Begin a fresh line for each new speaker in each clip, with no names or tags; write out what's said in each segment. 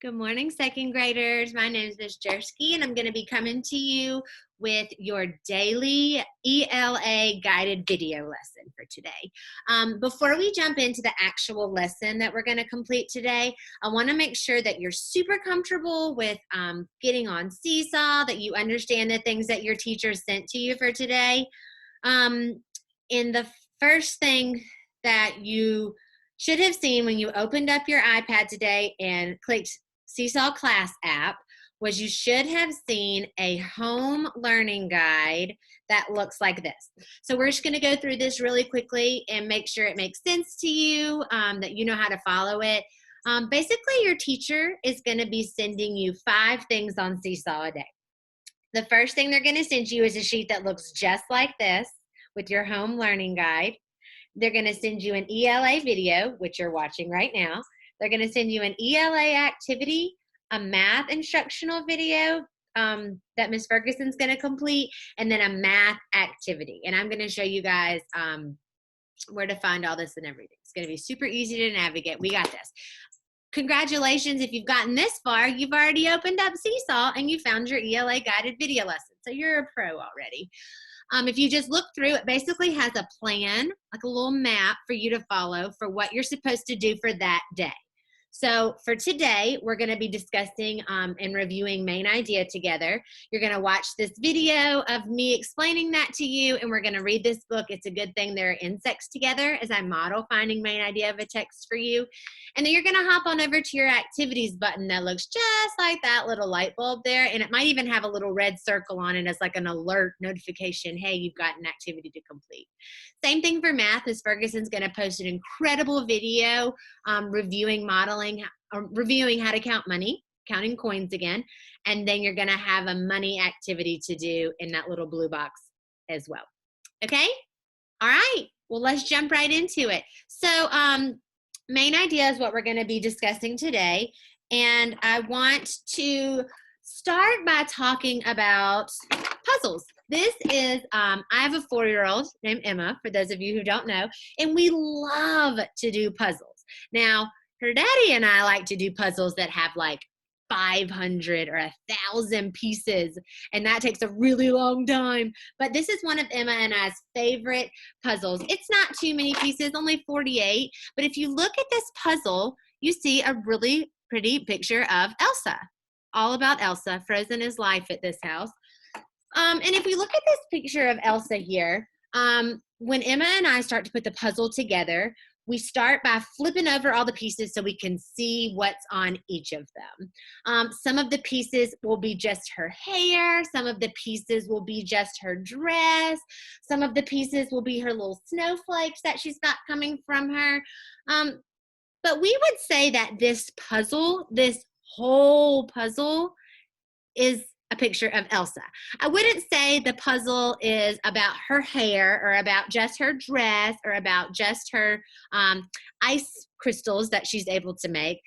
Good morning, second graders. My name is Ms. Jersky, and I'm going to be coming to you with your daily ELA guided video lesson for today. Before we jump into the actual lesson that we're going to complete today, I want to make sure that you're super comfortable with getting on Seesaw, that you understand the things that your teacher sent to you for today. In the first thing that you should have seen when you opened up your iPad today and clicked Seesaw Class app was you should have seen a home learning guide that looks like this. So we're just going to go through this really quickly and make sure it makes sense to you, that you know how to follow it. Basically, your teacher is going to be sending you 5 things on Seesaw a day. The first thing they're going to send you is a sheet that looks just like this with your home learning guide. They're going to send you an ELA video, which you're watching right now. They're going to send you an ELA activity, a math instructional video that Ms. Ferguson's going to complete, and then a math activity. And I'm going to show you guys where to find all this and everything. It's going to be super easy to navigate. We got this. Congratulations, if you've gotten this far, you've already opened up Seesaw and you found your ELA guided video lesson. So you're a pro already. If you just look through, it basically has a plan, like a little map for you to follow for what you're supposed to do for that day. So for today, we're going to be discussing and reviewing main idea together. You're going to watch this video of me explaining that to you, and we're going to read this book. It's a good thing there are insects together as I model finding main idea of a text for you. And then you're going to hop on over to your activities button that looks just like that little light bulb there. And it might even have a little red circle on it as like an alert notification. Hey, you've got an activity to complete. Same thing for math. Ms. Ferguson's going to post an incredible video reviewing how to count money, counting coins again. And then you're going to have a money activity to do in that little blue box as well. Okay? All right. Well, let's jump right into it. So, main idea is what we're going to be discussing today. And I want to start by talking about puzzles. This is, I have a 4-year-old named Emma, for those of you who don't know, and we love to do puzzles. Now, her daddy and I like to do puzzles that have like 500 or 1,000 pieces, and that takes a really long time. But this is one of Emma and I's favorite puzzles. It's not too many pieces, only 48. But if you look at this puzzle, you see a really pretty picture of Elsa. All about Elsa. Frozen is life at this house. And if we look at this picture of Elsa here, when Emma and I start to put the puzzle together, we start by flipping over all the pieces so we can see what's on each of them. Some of the pieces will be just her hair. Some of the pieces will be just her dress. Some of the pieces will be her little snowflakes that she's got coming from her. But we would say that this puzzle, this whole puzzle, is a picture of Elsa. I wouldn't say the puzzle is about her hair or about just her dress or about just her ice crystals that she's able to make.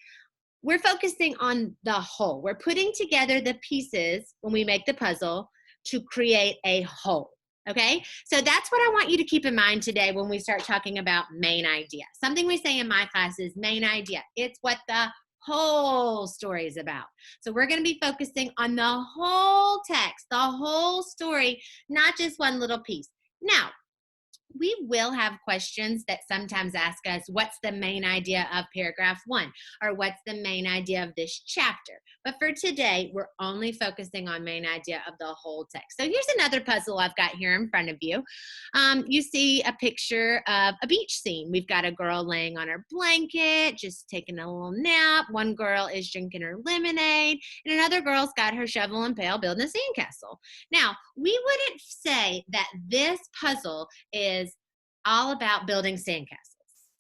We're focusing on the whole. We're putting together the pieces when we make the puzzle to create a whole. Okay, so that's what I want you to keep in mind today when we start talking about main idea. Something we say in my class is main idea. It's what the whole story is about. So we're going to be focusing on the whole text, the whole story, not just one little piece. Now, we will have questions that sometimes ask us, what's the main idea of paragraph 1? Or what's the main idea of this chapter? But for today, we're only focusing on main idea of the whole text. So here's another puzzle I've got here in front of you. You see a picture of a beach scene. We've got a girl laying on her blanket, just taking a little nap. One girl is drinking her lemonade, and another girl's got her shovel and pail building a sandcastle. Now, we wouldn't say that this puzzle is all about building sandcastles.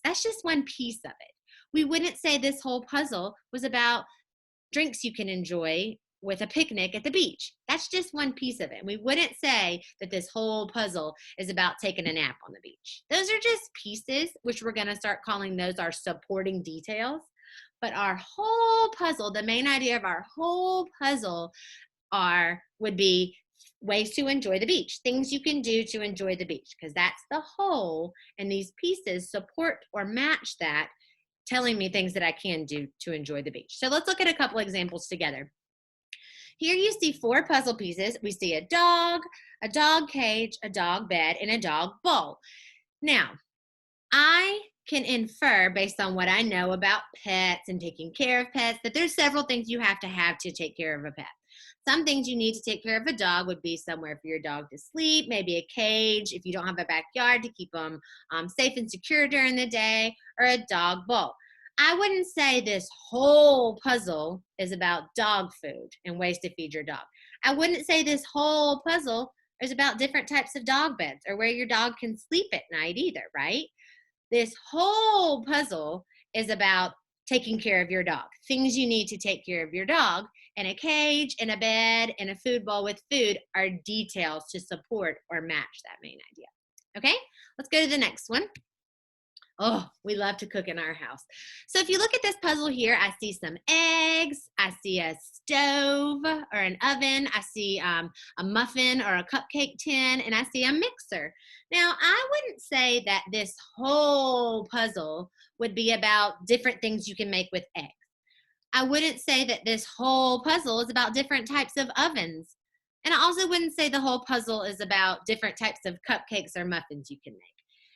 That's just one piece of it. We wouldn't say this whole puzzle was about drinks you can enjoy with a picnic at the beach. That's just one piece of it. And we wouldn't say that this whole puzzle is about taking a nap on the beach. Those are just pieces, which we're going to start calling those our supporting details. But our whole puzzle, the main idea of our whole puzzle would be ways to enjoy the beach, things you can do to enjoy the beach, because that's the whole, and these pieces support or match that telling me things that I can do to enjoy the beach. So let's look at a couple examples together. Here you see 4 puzzle pieces. We see a dog cage, a dog bed, and a dog bowl. Now, I can infer based on what I know about pets and taking care of pets that there's several things you have to take care of a pet. Some things you need to take care of a dog would be somewhere for your dog to sleep, maybe a cage if you don't have a backyard to keep them safe and secure during the day, or a dog bowl. I wouldn't say this whole puzzle is about dog food and ways to feed your dog. I wouldn't say this whole puzzle is about different types of dog beds or where your dog can sleep at night either, right? This whole puzzle is about taking care of your dog. Things you need to take care of your dog, and a cage and a bed and a food bowl with food are details to support or match that main idea. Okay, let's go to the next one. Oh, we love to cook in our house. So if you look at this puzzle here, I see some eggs, I see a stove or an oven, I see a muffin or a cupcake tin, and I see a mixer. Now, I wouldn't say that this whole puzzle would be about different things you can make with eggs. I wouldn't say that this whole puzzle is about different types of ovens. And I also wouldn't say the whole puzzle is about different types of cupcakes or muffins you can make.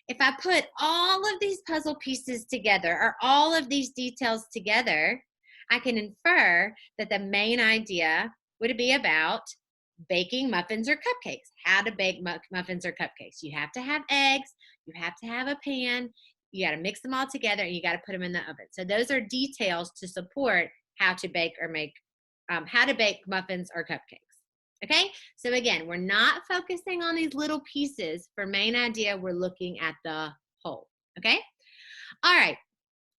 If I put all of these puzzle pieces together or all of these details together, I can infer that the main idea would be about baking muffins or cupcakes. How to bake muffins or cupcakes. You have to have eggs, you have to have a pan, you got to mix them all together, and you got to put them in the oven. So those are details to support how to bake or make, how to bake muffins or cupcakes. Okay, so again, we're not focusing on these little pieces. For main idea, we're looking at the whole. Okay, all right.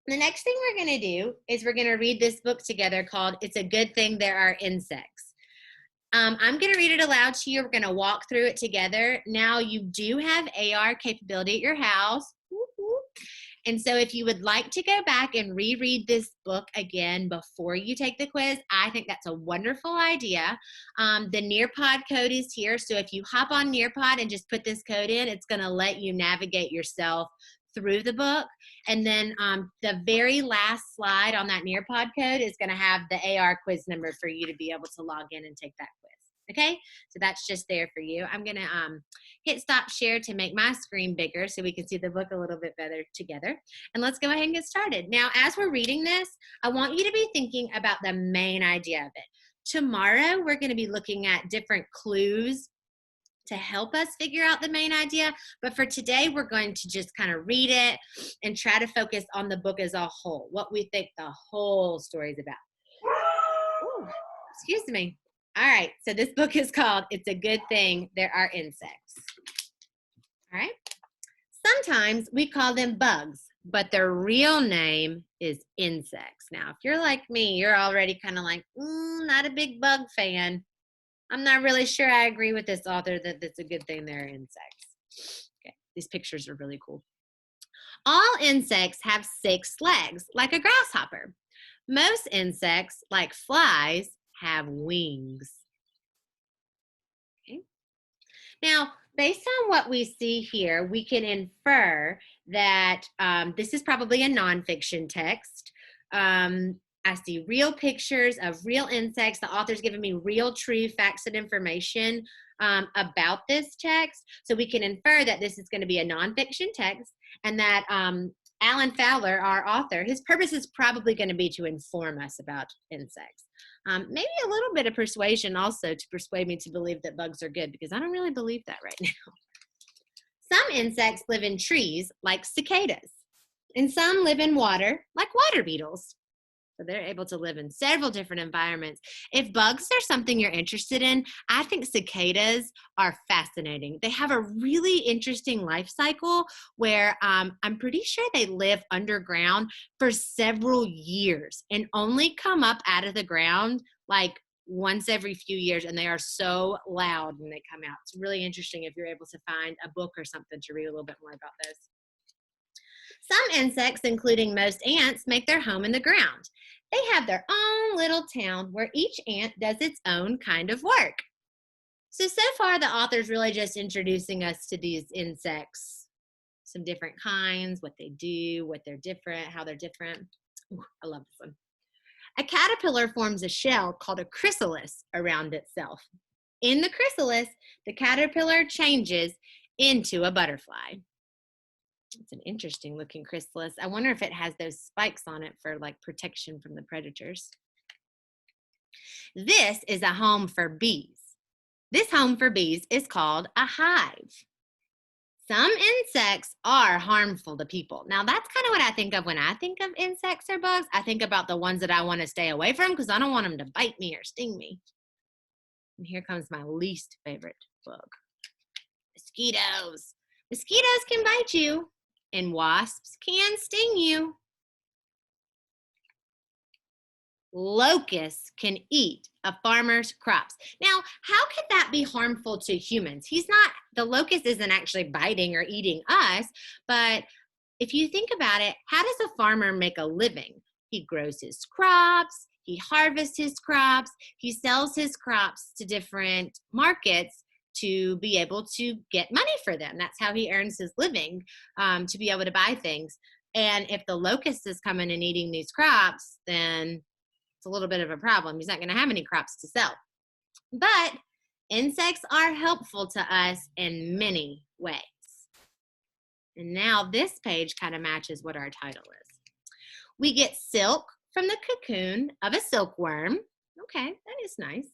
The next thing we're going to do is we're going to read this book together called It's a Good Thing There Are Insects. I'm going to read it aloud to you. We're going to walk through it together. Now, you do have AR capability at your house. And so if you would like to go back and reread this book again before you take the quiz, I think that's a wonderful idea. The Nearpod code is here. So if you hop on Nearpod and just put this code in, it's going to let you navigate yourself through the book. And then the very last slide on that Nearpod code is going to have the AR quiz number for you to be able to log in and take that quiz. Okay, so that's just there for you. I'm going to hit stop share to make my screen bigger so we can see the book a little bit better together. And let's go ahead and get started. Now, as we're reading this, I want you to be thinking about the main idea of it. Tomorrow, we're going to be looking at different clues to help us figure out the main idea. But for today, we're going to just kind of read it and try to focus on the book as a whole, what we think the whole story is about. Ooh, excuse me. All right, so this book is called It's a Good Thing There Are Insects. All right. Sometimes we call them bugs, but their real name is insects. Now, if you're like me, you're already kind of like, not a big bug fan. I'm not really sure I agree with this author that it's a good thing they're insects. Okay, these pictures are really cool. All insects have 6 legs, like a grasshopper. Most insects, like flies, have wings. Okay. Now, based on what we see here, we can infer that this is probably a nonfiction text. I see real pictures of real insects. The author's given me real, true facts and information about this text. So we can infer that this is going to be a nonfiction text and that Alan Fowler, our author, his purpose is probably going to be to inform us about insects. Maybe a little bit of persuasion also to persuade me to believe that bugs are good, because I don't really believe that right now. Some insects live in trees, like cicadas, and some live in water, like water beetles. So they're able to live in several different environments. If bugs are something you're interested in, I think cicadas are fascinating. They have a really interesting life cycle where I'm pretty sure they live underground for several years and only come up out of the ground like once every few years, and they are so loud when they come out. It's really interesting if you're able to find a book or something to read a little bit more about this. Some insects, including most ants, make their home in the ground. They have their own little town where each ant does its own kind of work. So far, the author's really just introducing us to these insects some different kinds, what they do, what they're different, how they're different. Ooh, I love this one. A caterpillar forms a shell called a chrysalis around itself. In the chrysalis, the caterpillar changes into a butterfly. It's an interesting looking chrysalis. I wonder if it has those spikes on it for like protection from the predators. This is a home for bees. This home for bees is called a hive. Some insects are harmful to people. Now, that's kind of what I think of when I think of insects or bugs. I think about the ones that I want to stay away from because I don't want them to bite me or sting me. And here comes my least favorite bug. Mosquitoes. Mosquitoes can bite you, and wasps can sting you. Locusts can eat a farmer's crops. Now, how could that be harmful to humans? The locust isn't actually biting or eating us, but if you think about it, how does a farmer make a living? He grows his crops, he harvests his crops, he sells his crops to different markets to be able to get money for them. That's how he earns his living, to be able to buy things. And if the locust is coming and eating these crops, then it's a little bit of a problem. He's not going to have any crops to sell. But insects are helpful to us in many ways. And now this page kind of matches what our title is. We get silk from the cocoon of a silkworm. Okay, that is nice.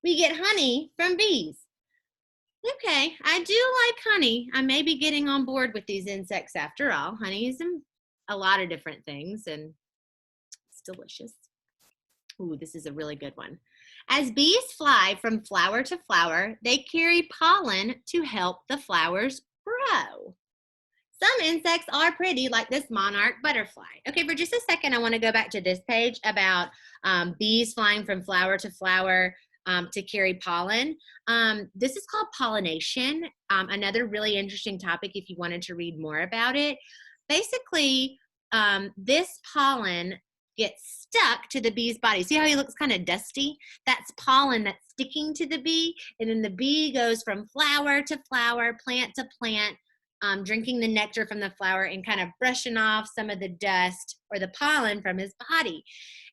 We get honey from bees. Okay, I do like honey. I may be getting on board with these insects after all. Honey is a lot of different things, and it's delicious. Ooh, this is a really good one. As bees fly from flower to flower, they carry pollen to help the flowers grow. Some insects are pretty, like this monarch butterfly. Okay, for just a second, I want to go back to this page about bees flying from flower to flower to carry pollen. This is called pollination. Another really interesting topic if you wanted to read more about it. Basically, this pollen gets stuck to the bee's body. See how he looks kind of dusty? That's pollen that's sticking to the bee, and then the bee goes from flower to flower, plant to plant, drinking the nectar from the flower and kind of brushing off some of the dust or the pollen from his body.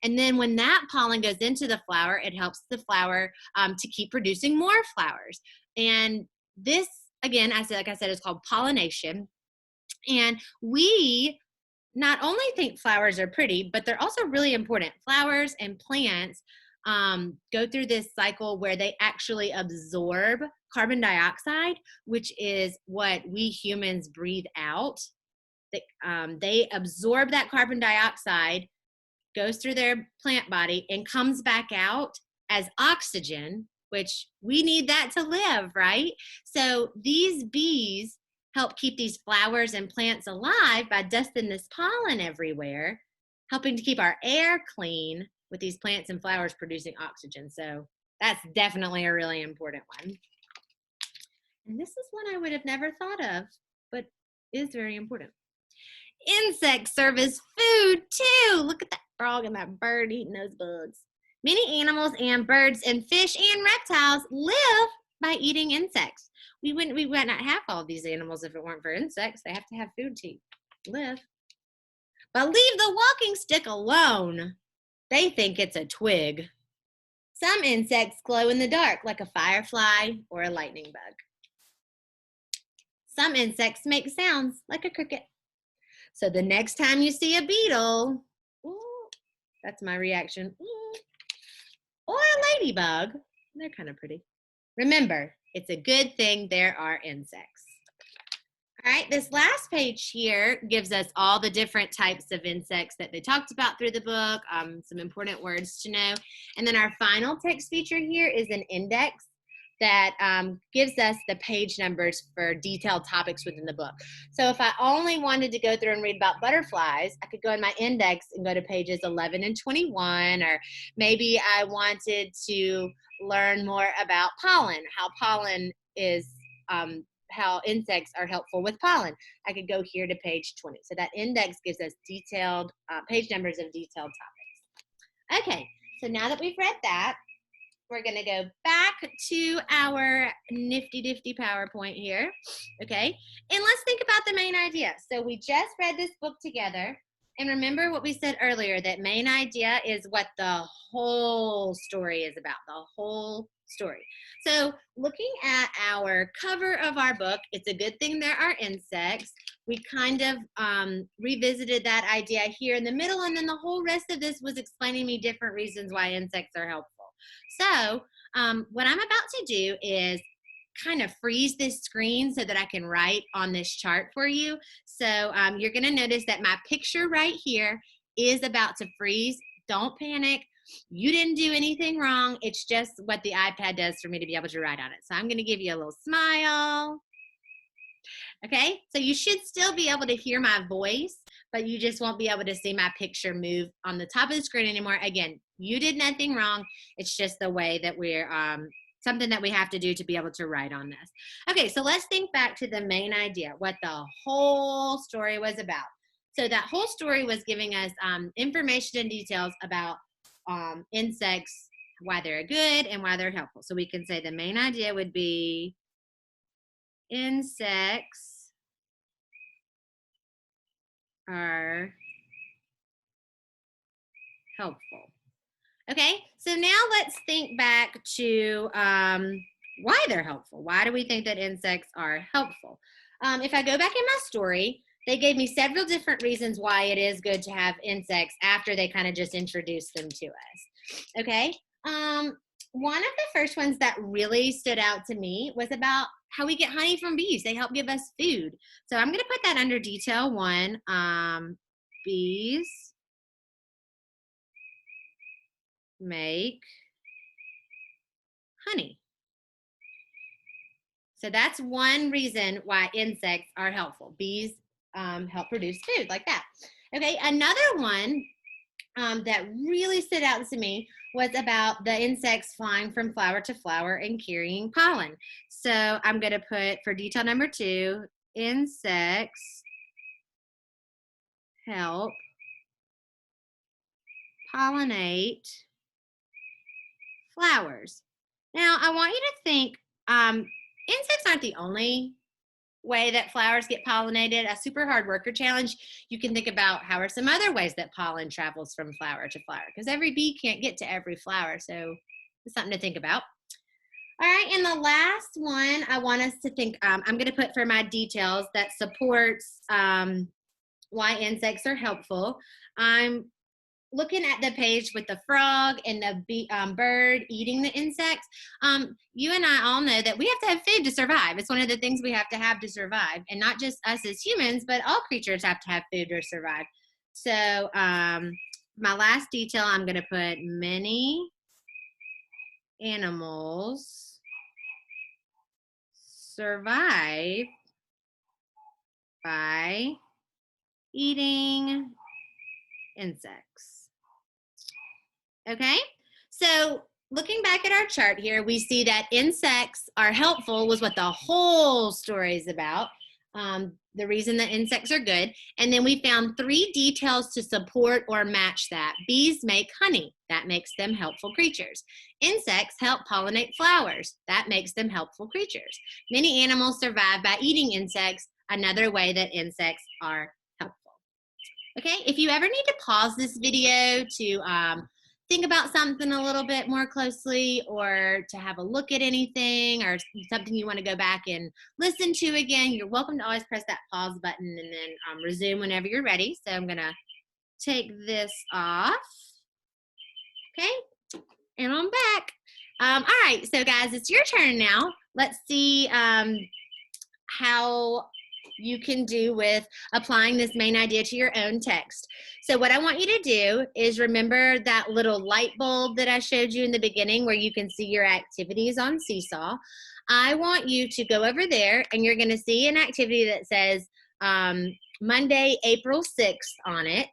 And then when that pollen goes into the flower, it helps the flower to keep producing more flowers. And this, again, like I said, is called pollination. And we not only think flowers are pretty, but they're also really important. Flowers and plants go through this cycle where they actually absorb carbon dioxide, which is what we humans breathe out. They absorb that carbon dioxide, goes through their plant body, and comes back out as oxygen, which we need that to live, right? So these bees help keep these flowers and plants alive by dusting this pollen everywhere, helping to keep our air clean with these plants and flowers producing oxygen. So that's definitely a really important one. And this is one I would have never thought of, but is very important. Insects serve as food too. Look at that frog and that bird eating those bugs. Many animals and birds and fish and reptiles live by eating insects. We would not have all these animals if it weren't for insects. They have to have food to live. But leave the walking stick alone. They think it's a twig. Some insects glow in the dark like a firefly or a lightning bug. Some insects make sounds like a cricket. So the next time you see a beetle, ooh, that's my reaction, ooh, or a ladybug, they're kind of pretty. Remember, it's a good thing there are insects. All right, this last page here gives us all the different types of insects that they talked about through the book, some important words to know. And then our final text feature here is an index that gives us the page numbers for detailed topics within the book. So if I only wanted to go through and read about butterflies, I could go in my index and go to pages 11 and 21, or maybe I wanted to learn more about pollen, how pollen is, how insects are helpful with pollen. I could go here to page 20. So that index gives us detailed page numbers of detailed topics. Okay, so now that we've read that, We're going to go back to our nifty PowerPoint here, okay? And let's think about the main idea. So we just read this book together, and remember what we said earlier, that main idea is what the whole story is about, the whole story. So looking at our cover of our book, it's a good thing there are insects. We kind of revisited that idea here in the middle, and then the whole rest of this was explaining me different reasons why insects are helpful. So what I'm about to do is kind of freeze this screen so that I can write on this chart for you. So you're going to notice that my picture right here is about to freeze. Don't panic. You didn't do anything wrong. It's just what the iPad does for me to be able to write on it. So I'm going to give you a little smile. Okay, so you should still be able to hear my voice, but you just won't be able to see my picture move on the top of the screen anymore. Again, you did nothing wrong. It's just the way that we're, something that we have to do to be able to write on this. Okay, so let's think back to the main idea, what the whole story was about. So that whole story was giving us information and details about insects, why they're good and why they're helpful. So we can say the main idea would be insects are helpful. Okay, so now let's think back to why they're helpful. Why do we think that insects are helpful? If I go back in my story, they gave me several different reasons why it is good to have insects after they kind of just introduced them to us. Okay, one of the first ones that really stood out to me was about how we get honey from bees. They help give us food. So I'm going to put that under detail 1. Bees make honey. So that's one reason why insects are helpful. Bees help produce food like that. Okay, another one that really stood out to me was about the insects flying from flower to flower and carrying pollen. So I'm going to put, for detail number 2, insects help pollinate flowers. Now, I want you to think, insects aren't the only way that flowers get pollinated. A super hard worker challenge, you can think about how are some other ways that pollen travels from flower to flower, because every bee can't get to every flower, so it's something to think about. All right, and the last one I want us to think, I'm going to put for my details that supports why insects are helpful. I'm looking at the page with the frog and the bird eating the insects. You and I all know that we have to have food to survive. It's one of the things we have to survive, and not just us as humans, but all creatures have to have food to survive. So my last detail, I'm going to put many animals survive by eating insects. Okay, so looking back at our chart here, we see that insects are helpful was what the whole story is about. The reason that insects are good. And then we found 3 details to support or match that. Bees make honey. That makes them helpful creatures. Insects help pollinate flowers. That makes them helpful creatures. Many animals survive by eating insects. Another way that insects are helpful. Okay, if you ever need to pause this video to think about something a little bit more closely, or to have a look at anything, or something you want to go back and listen to again, you're welcome to always press that pause button and then resume whenever you're ready. So I'm going to take this off. Okay, and I'm back. All right, so guys, it's your turn now. Let's see how you can do with applying this main idea to your own text. So what I want you to do is remember that little light bulb that I showed you in the beginning where you can see your activities on Seesaw. I want you to go over there, and you're going to see an activity that says Monday, April 6th on it.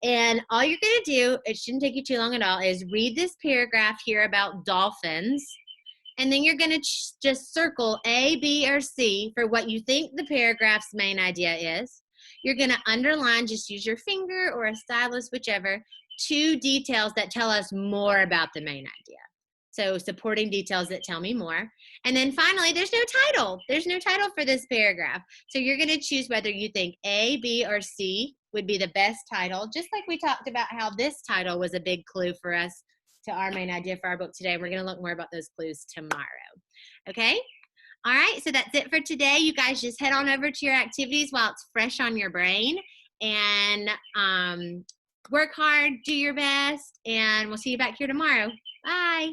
And all you're going to do, it shouldn't take you too long at all, is read this paragraph here about dolphins. And then you're going to just circle A, B, or C for what you think the paragraph's main idea is. You're going to underline, just use your finger or a stylus, whichever, 2 details that tell us more about the main idea. So supporting details that tell me more. And then finally, there's no title. There's no title for this paragraph. So you're going to choose whether you think A, B, or C would be the best title, just like we talked about how this title was a big clue for us to our main idea for our book today. We're going to look more about those clues tomorrow. Okay? All right, so that's it for today. You guys just head on over to your activities while it's fresh on your brain, and work hard, do your best, and we'll see you back here tomorrow. Bye.